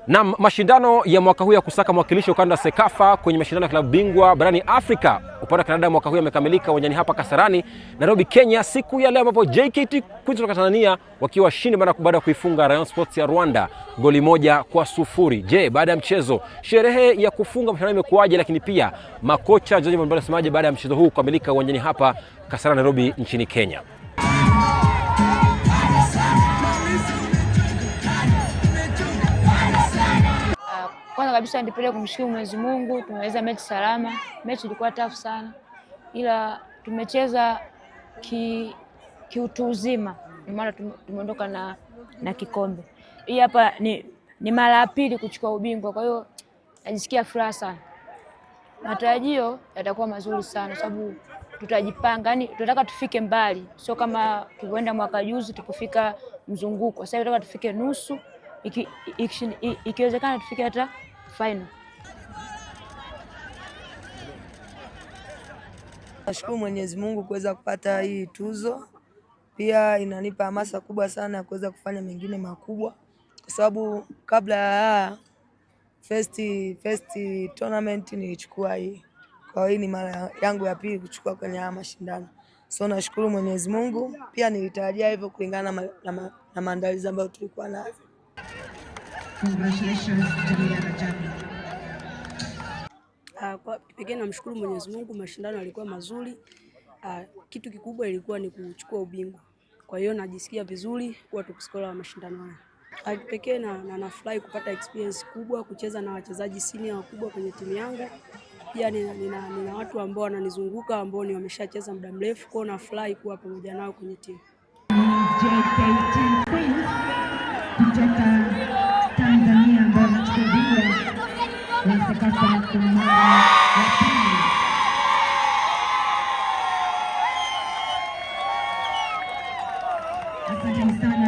Na mashindano ya mwaka huu ya kusaka mwakilishi ukanda Sekafa kwenye mashindano ya klabu bingwa barani Afrika upande wa Canada mwaka huu yamekamilika uwanjani hapa Kasarani, Nairobi, Kenya, siku ya leo ambapo JKT Queens kutoka Tanzania wakiwa washindi baada ya kuifunga Rayon Sports ya Rwanda goli 1-0. Je, baada ya mchezo sherehe ya kufunga mashindano imekuwaje, lakini pia makocha wachezaji mbalimbali wasemaje baada ya mchezo huu kukamilika uwanjani hapa Kasarani, Nairobi nchini Kenya? Kwanza kabisa nipende kumshukuru Mwenyezi Mungu, tumeweza mechi salama. Mechi ilikuwa tough sana, ila tumecheza kiutu uzima, maana tumeondoka na kikombe. Hii hapa ni mara ya pili kuchukua ubingwa, kwa hiyo najisikia furaha sana. Matarajio yatakuwa mazuri sana sababu tutajipanga, yani tunataka tufike mbali, sio kama tulivyoenda mwaka juzi tukufika mzunguko. Sasa tunataka tufike nusu, ikiwezekana tufike hata final. Nashukuru Mwenyezi Mungu kuweza kupata hii tuzo. Pia inanipa hamasa kubwa sana ya kuweza kufanya mengine makubwa, kwa sababu kabla ya first tournament nilichukua hii. Kwa hiyo ni mara yangu ya pili kuchukua kwenye haya mashindano. So nashukuru Mwenyezi Mungu, pia nilitarajia hivyo kulingana na maandalizi ambayo tulikuwa nayo. Congratulations Jamila Rajabu. Kwa kipekee namshukuru Mwenyezi Mungu, mashindano yalikuwa mazuri. Kitu kikubwa ilikuwa ni kuchukua ubingwa. Kwa hiyo najisikia vizuri kuwa tukuskola wa mashindano haya. Kipekee na nafurahi kupata experience kubwa, kucheza na wachezaji senior wakubwa kwenye timu yangu. Pia nina watu ambao wananizunguka ambao ni wameshacheza muda mrefu, kwa nafurahi kuwa pamoja nao kwenye timu. JKT Queens kutoka Tanzania ambao wanachukua ubingwa wa Sekafa kwa mara ya pili. Asante sana.